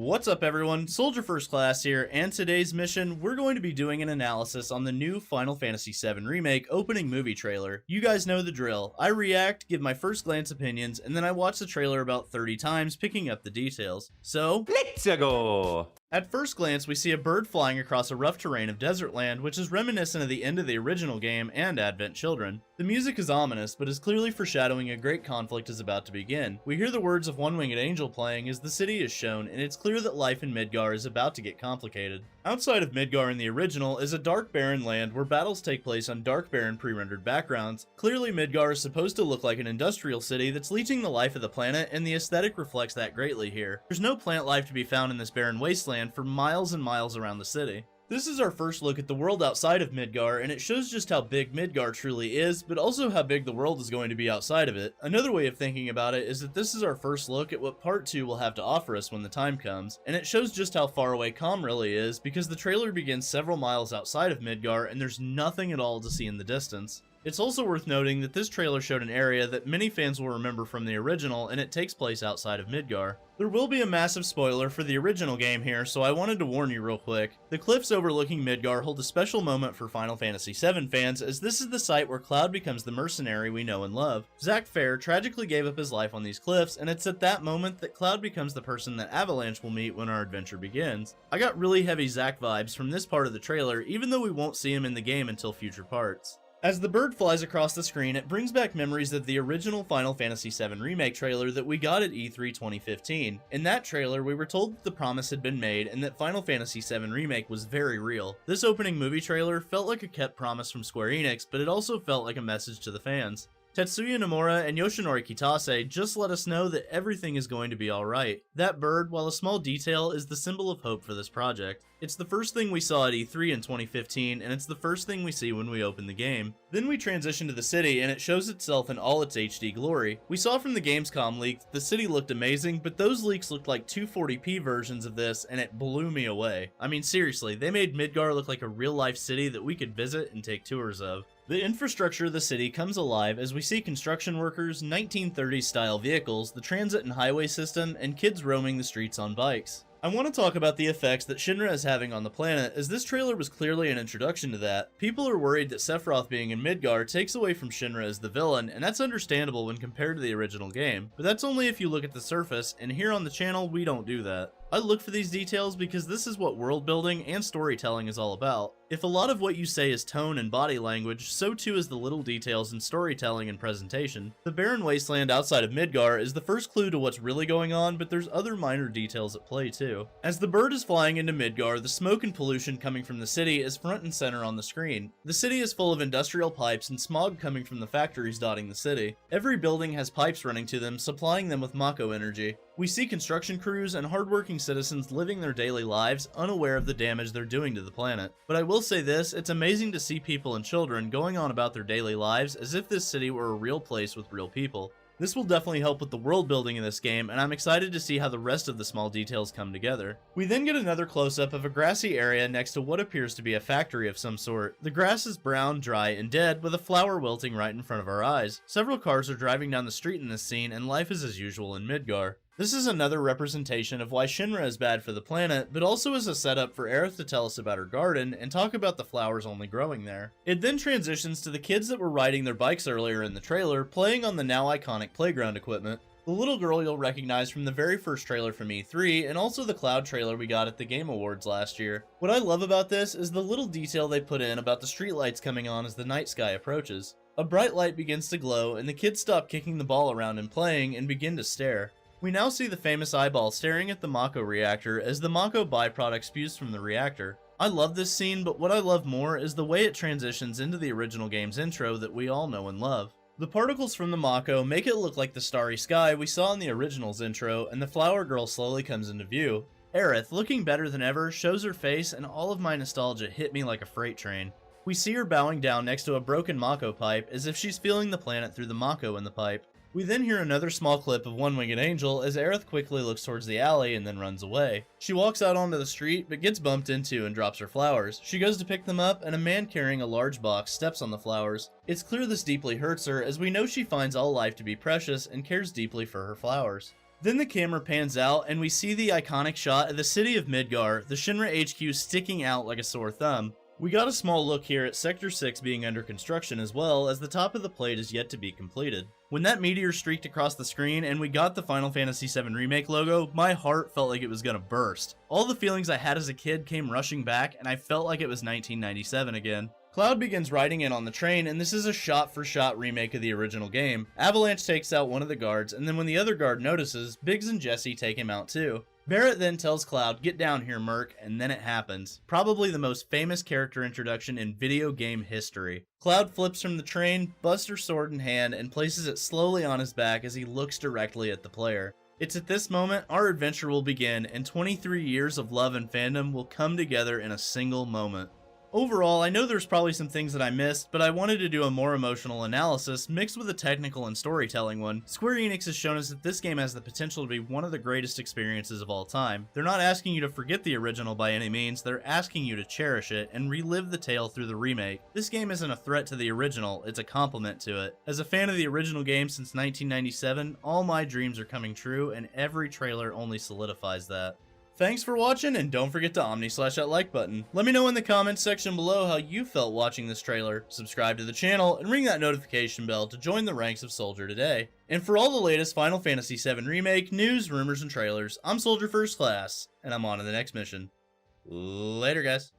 What's up everyone, Soldier First Class here, and today's mission, we're going to be doing an analysis on the new Final Fantasy VII Remake Opening Movie trailer. You guys know the drill. I react, give my first glance opinions, and then I watch the trailer about 30 times, picking up the details. So, let's go! At first glance, we see a bird flying across a rough terrain of desert land, which is reminiscent of the end of the original game and Advent Children. The music is ominous, but is clearly foreshadowing a great conflict is about to begin. We hear the words of One Winged Angel playing as the city is shown, and it's clear that life in Midgar is about to get complicated. Outside of Midgar in the original is a dark barren land where battles take place on dark barren pre-rendered backgrounds. Clearly Midgar is supposed to look like an industrial city that's leeching the life of the planet, and the aesthetic reflects that greatly here. There's no plant life to be found in this barren wasteland for miles and miles around the city. This is our first look at the world outside of Midgar, and it shows just how big Midgar truly is, but also how big the world is going to be outside of it. Another way of thinking about it is that this is our first look at what Part 2 will have to offer us when the time comes, and it shows just how far away Kalm really is, because the trailer begins several miles outside of Midgar, and there's nothing at all to see in the distance. It's also worth noting that this trailer showed an area that many fans will remember from the original, and it takes place outside of Midgar. There will be a massive spoiler for the original game here, so I wanted to warn you real quick. The cliffs overlooking Midgar hold a special moment for Final Fantasy VII fans, as this is the site where Cloud becomes the mercenary we know and love. Zack Fair tragically gave up his life on these cliffs, and it's at that moment that Cloud becomes the person that Avalanche will meet when our adventure begins. I got really heavy Zack vibes from this part of the trailer, even though we won't see him in the game until future parts. As the bird flies across the screen, it brings back memories of the original Final Fantasy VII Remake trailer that we got at E3 2015. In that trailer, we were told that the promise had been made and that Final Fantasy VII Remake was very real. This opening movie trailer felt like a kept promise from Square Enix, but it also felt like a message to the fans. Tetsuya Nomura and Yoshinori Kitase just let us know that everything is going to be alright. That bird, while a small detail, is the symbol of hope for this project. It's the first thing we saw at E3 in 2015, and it's the first thing we see when we open the game. Then we transition to the city, and it shows itself in all its HD glory. We saw from the Gamescom leak that the city looked amazing, but those leaks looked like 240p versions of this, and it blew me away. I mean seriously, they made Midgar look like a real-life city that we could visit and take tours of. The infrastructure of the city comes alive as we see construction workers, 1930s style vehicles, the transit and highway system, and kids roaming the streets on bikes. I want to talk about the effects that Shinra is having on the planet, as this trailer was clearly an introduction to that. People are worried that Sephiroth being in Midgar takes away from Shinra as the villain, and that's understandable when compared to the original game. But that's only if you look at the surface, and here on the channel, we don't do that. I look for these details because this is what world building and storytelling is all about. If a lot of what you say is tone and body language, so too is the little details in storytelling and presentation. The barren wasteland outside of Midgar is the first clue to what's really going on, but there's other minor details at play too. As the bird is flying into Midgar, the smoke and pollution coming from the city is front and center on the screen. The city is full of industrial pipes and smog coming from the factories dotting the city. Every building has pipes running to them, supplying them with Mako energy. We see construction crews and hardworking citizens living their daily lives, unaware of the damage they're doing to the planet. But I will say this, it's amazing to see people and children going on about their daily lives as if this city were a real place with real people. This will definitely help with the world building in this game, and I'm excited to see how the rest of the small details come together. We then get another close-up of a grassy area next to what appears to be a factory of some sort. The grass is brown, dry, and dead, with a flower wilting right in front of our eyes. Several cars are driving down the street in this scene, and life is as usual in Midgar. This is another representation of why Shinra is bad for the planet, but also is a setup for Aerith to tell us about her garden and talk about the flowers only growing there. It then transitions to the kids that were riding their bikes earlier in the trailer, playing on the now iconic playground equipment. The little girl you'll recognize from the very first trailer from E3, and also the Cloud trailer we got at the Game Awards last year. What I love about this is the little detail they put in about the streetlights coming on as the night sky approaches. A bright light begins to glow, and the kids stop kicking the ball around and playing, and begin to stare. We now see the famous eyeball staring at the Mako reactor as the Mako byproduct spews from the reactor. I love this scene, but what I love more is the way it transitions into the original game's intro that we all know and love. The particles from the Mako make it look like the starry sky we saw in the original's intro, and the flower girl slowly comes into view. Aerith, looking better than ever, shows her face, and all of my nostalgia hit me like a freight train. We see her bowing down next to a broken Mako pipe as if she's feeling the planet through the Mako in the pipe. We then hear another small clip of One Winged Angel as Aerith quickly looks towards the alley and then runs away. She walks out onto the street but gets bumped into and drops her flowers. She goes to pick them up and a man carrying a large box steps on the flowers. It's clear this deeply hurts her as we know she finds all life to be precious and cares deeply for her flowers. Then the camera pans out and we see the iconic shot of the city of Midgar, the Shinra HQ sticking out like a sore thumb. We got a small look here at Sector 6 being under construction as well, as the top of the plate is yet to be completed. When that meteor streaked across the screen and we got the Final Fantasy VII Remake logo, my heart felt like it was gonna burst. All the feelings I had as a kid came rushing back, and I felt like it was 1997 again. Cloud begins riding in on the train, and this is a shot-for-shot remake of the original game. Avalanche takes out one of the guards, and then when the other guard notices, Biggs and Jesse take him out too. Barret then tells Cloud, "Get down here, Merc," and then it happens. Probably the most famous character introduction in video game history. Cloud flips from the train, Buster's sword in hand, and places it slowly on his back as he looks directly at the player. It's at this moment our adventure will begin, and 23 years of love and fandom will come together in a single moment. Overall, I know there's probably some things that I missed, but I wanted to do a more emotional analysis mixed with a technical and storytelling one. Square Enix has shown us that this game has the potential to be one of the greatest experiences of all time. They're not asking you to forget the original by any means, they're asking you to cherish it and relive the tale through the remake. This game isn't a threat to the original, it's a complement to it. As a fan of the original game since 1997, all my dreams are coming true, and every trailer only solidifies that. Thanks for watching, and don't forget to omni-slash that like button. Let me know in the comments section below how you felt watching this trailer. Subscribe to the channel, and ring that notification bell to join the ranks of Soldier today. And for all the latest Final Fantasy VII Remake, news, rumors, and trailers, I'm Soldier First Class, and I'm on to the next mission. Later, guys.